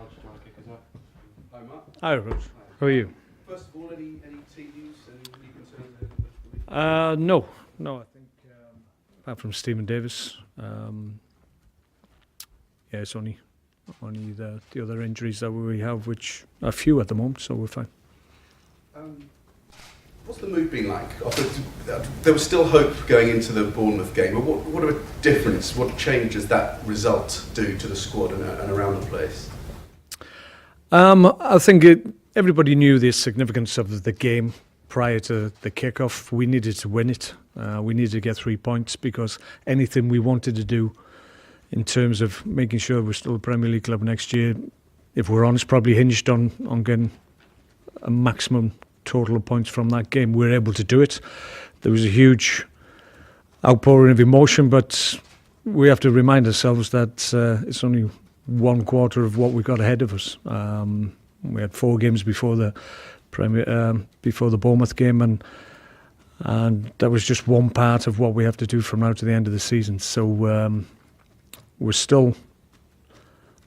Raj, do you want to kick us off? Hi, Mark. Hi, Raj. How are you? First of all, any team news, any new concerns? No. I think apart from Stephen Davis, it's only the other injuries that we have, which are few at the moment, so we're fine. What's the mood been like? There was still hope going into the Bournemouth game, but what a difference, what change does that result do to the squad and around the place? I think everybody knew the significance of the game prior to the kickoff. We needed to win it. We needed to get 3 points because anything we wanted to do in terms of making sure we're still a Premier League club next year, if we're honest, probably hinged on getting a maximum total of points from that game. We were able to do it. There was a huge outpouring of emotion, but we have to remind ourselves that it's only one quarter of what we got ahead of us. We had 4 games before the Bournemouth game, and that was just one part of what we have to do from now to the end of the season. So we're still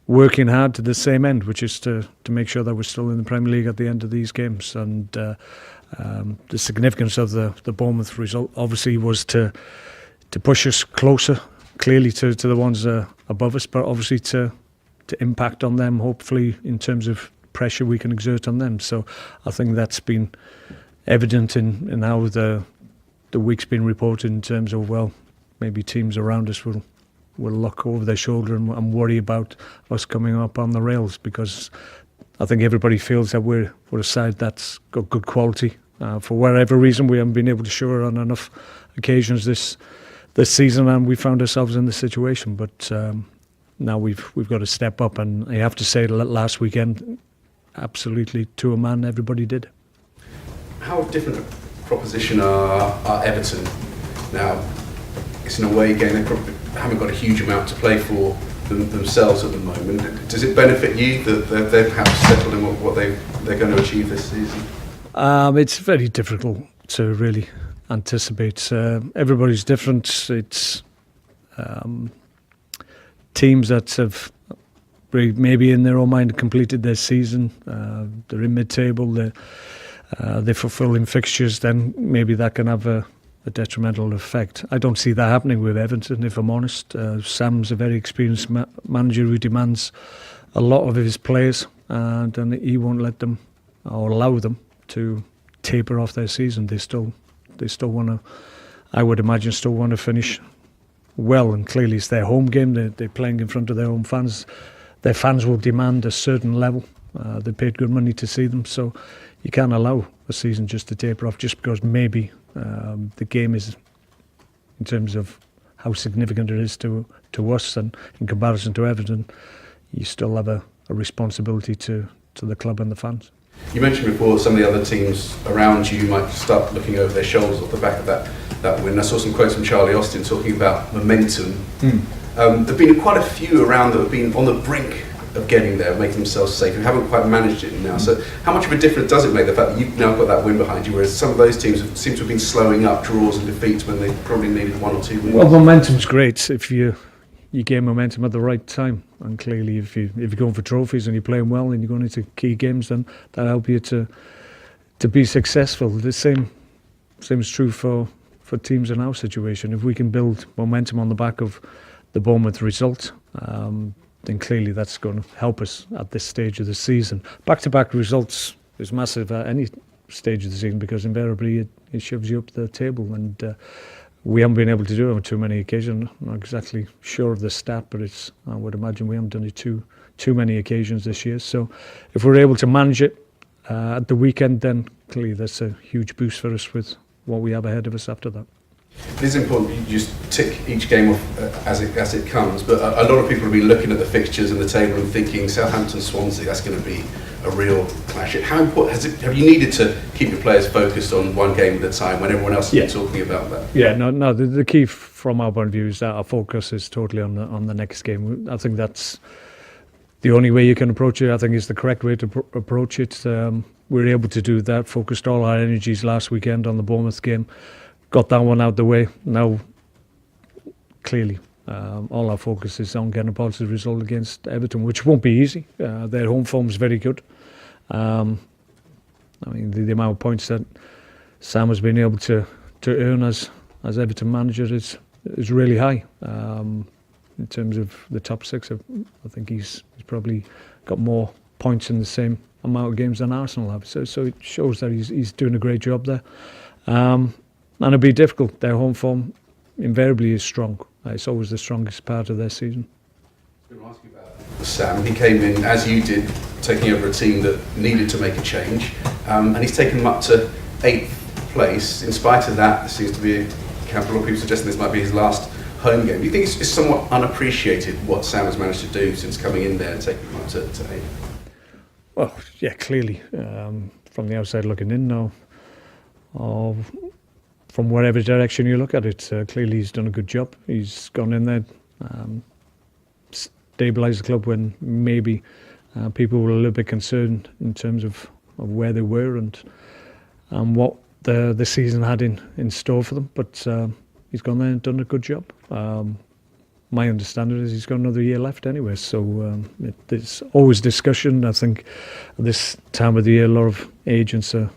working hard to the same end, which is to make sure that we're still in the Premier League at the end of these games. And the significance of the Bournemouth result obviously was to push us closer, clearly to the ones above us, but obviously to impact on them, hopefully in terms of pressure we can exert on them. So I think that's been evident in how the week's been reported in terms of, well, maybe teams around us will look over their shoulder and worry about us coming up on the rails, because I think everybody feels that we're a side that's got good quality. For whatever reason, we haven't been able to show it on enough occasions this season, and we found ourselves in this situation. But now we've got to step up, and I have to say that last weekend, absolutely to a man, everybody did. How different a proposition are Everton now? It's an away game. They probably haven't got a huge amount to play for themselves at the moment. Does it benefit you that they've perhaps settled in what they're going to achieve this season? It's very difficult to really anticipate. Everybody's different. It's teams that have maybe in their own mind completed their season. They're in mid-table. They're fulfilling fixtures. Then maybe that can have a detrimental effect. I don't see that happening with Everton, if I'm honest. Sam's a very experienced manager who demands a lot of his players, and he won't let them or allow them to taper off their season. They still want to, I would imagine, still want to finish well, and clearly it's their home game. They're playing in front of their own fans. Their fans will demand a certain level. They paid good money to see them, so you can't allow a season just to taper off just because maybe the game is, in terms of how significant it is to us, and in comparison to Everton, you still have a responsibility to the club and the fans. You mentioned before some of the other teams around you might start looking over their shoulders off the back of that win. I saw some quotes from Charlie Austin talking about momentum. There have been quite a few around that have been on the brink of getting there, making themselves safe, who haven't quite managed it now. So how much of a difference does it make, the fact that you've now got that win behind you, whereas some of those teams seem to have been slowing up draws and defeats when they probably needed 1 or 2 wins? Well, momentum's great if you gain momentum at the right time, and clearly if you're going for trophies and you're playing well and you're going into key games, then that'll help you to be successful. The same is true for teams in our situation. If we can build momentum on the back of the Bournemouth result, then clearly that's going to help us at this stage of the season. Back-to-back results is massive at any stage of the season, because invariably it shoves you up the table, and we haven't been able to do it on too many occasions. I'm not exactly sure of the stat, but I would imagine we haven't done it too many occasions this year. So if we're able to manage it at the weekend, then clearly that's a huge boost for us with what we have ahead of us after that. It is important you just tick each game off as it comes, but a lot of people have been looking at the fixtures and the table and thinking Southampton, Swansea, that's going to be a real clash. How important have you needed to keep your players focused on one game at a time when everyone else has been talking about that? Yeah, no. The key from our point of view is that our focus is totally on the next game. I think that's the only way you can approach it. I think is the correct way to approach it. We were able to do that. Focused all our energies last weekend on the Bournemouth game. Got that one out the way. Now, clearly, All our focus is on getting a positive result against Everton, which won't be easy. Their home form is very good. I mean, the amount of points that Sam has been able to earn as Everton manager is really high. In terms of the top six, I think he's probably got more points in the same amount of games than Arsenal have. So it shows that he's doing a great job there. And it'll be difficult. Their home form invariably is strong. It's always the strongest part of their season. I was going to ask you about Sam. He came in, as you did, taking over a team that needed to make a change, and he's taken them up to 8th place. In spite of that, there seems to be a couple of people suggesting this might be his last home game. Do you think it's somewhat unappreciated what Sam has managed to do since coming in there and taking them up to 8th? Well, yeah, clearly, from the outside looking in now, or from whatever direction you look at it, clearly he's done a good job. He's gone in there, stabilised the club when maybe people were a little bit concerned in terms of where they were and what the season had in store for them. But he's gone there and done a good job. My understanding is he's got another year left anyway, so there's always discussion. I think at this time of the year, a lot of agents are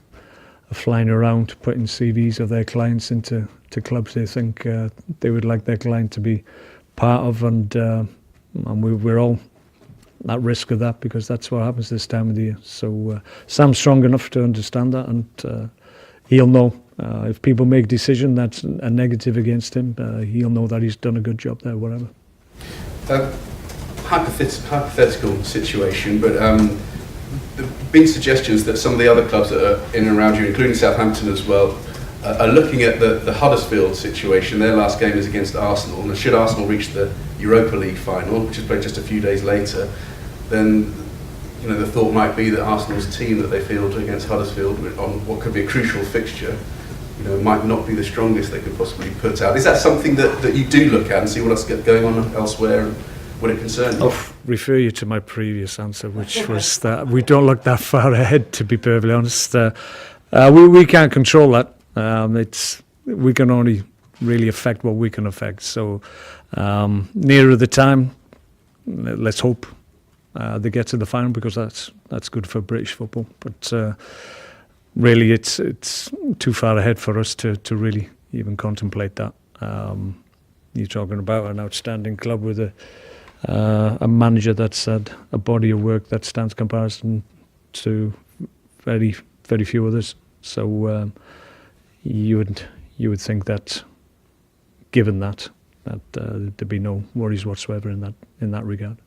flying around putting CVs of their clients into clubs they think they would like their client to be part of, and we're all at risk of that because that's what happens this time of the year. So Sam's strong enough to understand that, and he'll know if people make a decision that's a negative against him, he'll know that he's done a good job there, whatever. Hypothetical situation, but there have been suggestions that some of the other clubs that are in and around you, including Southampton as well, are looking at the Huddersfield situation. Their last game is against Arsenal, and should Arsenal reach the Europa League final, which is played just a few days later, then the thought might be that Arsenal's team that they field against Huddersfield on what could be a crucial fixture, might not be the strongest they could possibly put out. Is that something that you do look at and see what else is going on elsewhere and would it concern you? I'll refer you to my previous answer, which was that we don't look that far ahead, to be perfectly honest. We can't control that. We can only really affect what we can affect. So nearer the time, let's hope they get to the final, because that's good for British football. But really, it's too far ahead for us to really even contemplate that. You're talking about an outstanding club with a manager that's had a body of work that stands comparison to very, very few others. So you would think that, given that there'd be no worries whatsoever in that regard.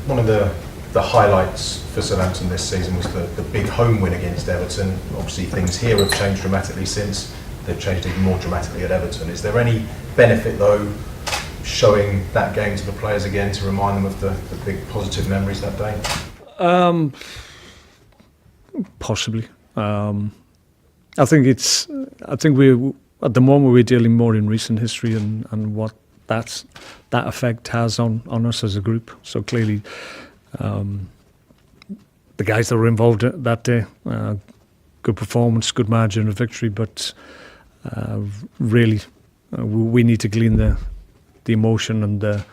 One of the highlights for Southampton this season was the big home win against Everton. Obviously things here have changed dramatically since. They've changed even more dramatically at Everton. Is there any benefit though showing that game to the players again to remind them of the big positive memories that day? Possibly. I think we're at the moment we're dealing more in recent history and what that effect has on us as a group. So clearly, the guys that were involved that day, good performance, good margin of victory, but really we need to glean the emotion and the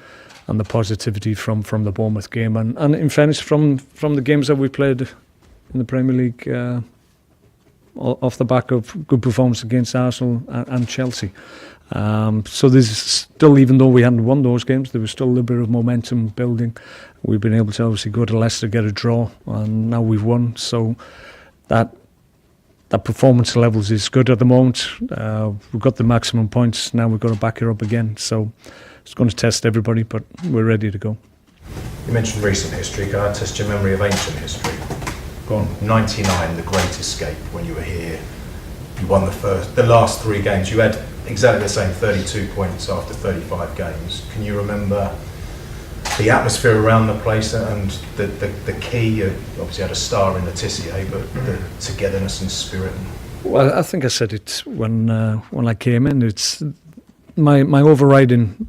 positivity from the Bournemouth game, and in fairness from the games that we played in the Premier League, off the back of good performance against Arsenal and Chelsea. So there's still, even though we hadn't won those games, there was still a little bit of momentum building. We've been able to obviously go to Leicester, get a draw, and now we've won. So that performance levels is good at the moment. We've got the maximum points. Now we've got to back it up again. So it's going to test everybody, but we're ready to go. You mentioned recent history. Can I test your memory of ancient history? Go on. 99, the Great Escape, when you were here. You won the last 3 games. You had exactly the same 32 points after 35 games. Can you remember the atmosphere around the place and the key? You obviously had a star in Letitia, but the togetherness and spirit. Well, I think I said it when I came in. It's my overriding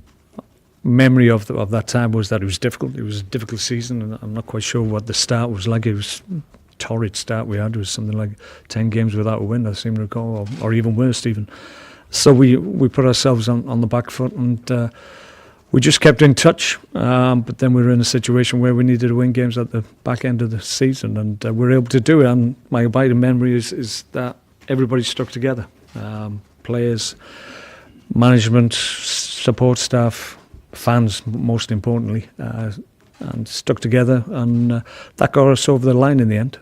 memory of that time was that it was difficult. It was a difficult season, and I'm not quite sure what the start was like. It was a torrid start we had. It was something like 10 games without a win, I seem to recall, or even worse even. So we put ourselves on the back foot, and we just kept in touch. But then we were in a situation where we needed to win games at the back end of the season, and we were able to do it. And my abiding memory is that everybody stuck together. Players, management, support staff, fans, most importantly, and stuck together, and that got us over the line in the end.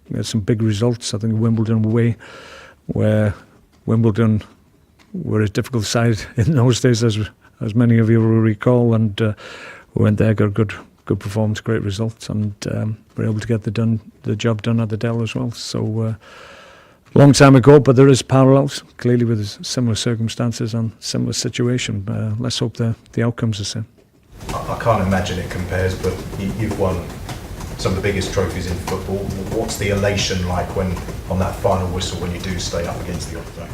We had some big results. I think Wimbledon away, where Wimbledon were a difficult side in those days, as many of you will recall, and we went there, got a good performance, great results, and were able to get the job done at the Dell as well. So. Long time ago, but there is parallels, clearly, with similar circumstances and similar situation. Let's hope the outcomes are the same. I can't imagine it compares, but you've won some of the biggest trophies in football. What's the elation like when, on that final whistle, when you do stay up against the Octo?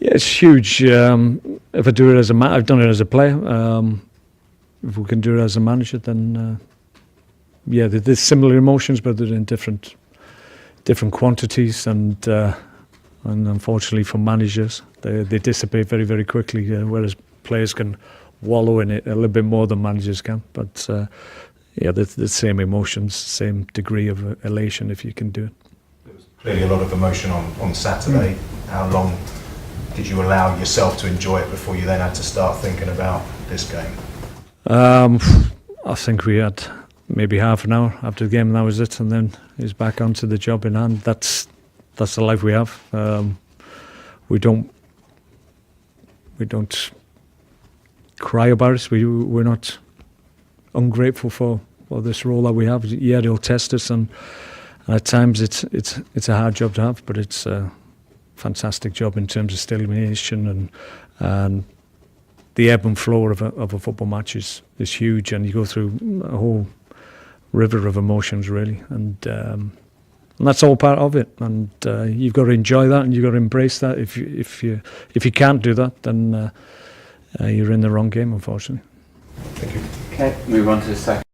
Yeah, it's huge. If I do it as I've done it as a player. If we can do it as a manager, then there's similar emotions, but they're in different quantities, and unfortunately for managers, they dissipate very, very quickly, whereas players can wallow in it a little bit more than managers can. But the same emotions, same degree of elation if you can do it. There was clearly a lot of emotion on Saturday. How long did you allow yourself to enjoy it before you then had to start thinking about this game? I think we had maybe half an hour after the game, and that was it, and then he's back onto the job in hand. That's the life we have. We don't cry about it. We're not ungrateful for this role that we have. Yeah, they'll test us, and at times it's a hard job to have, but it's a fantastic job in terms of stimulation, and the ebb and flow of a football match is huge, and you go through a whole river of emotions, really, and that's all part of it. And you've got to enjoy that, and you've got to embrace that. If you can't do that, then you're in the wrong game, unfortunately. Thank you. Okay, move on to the second.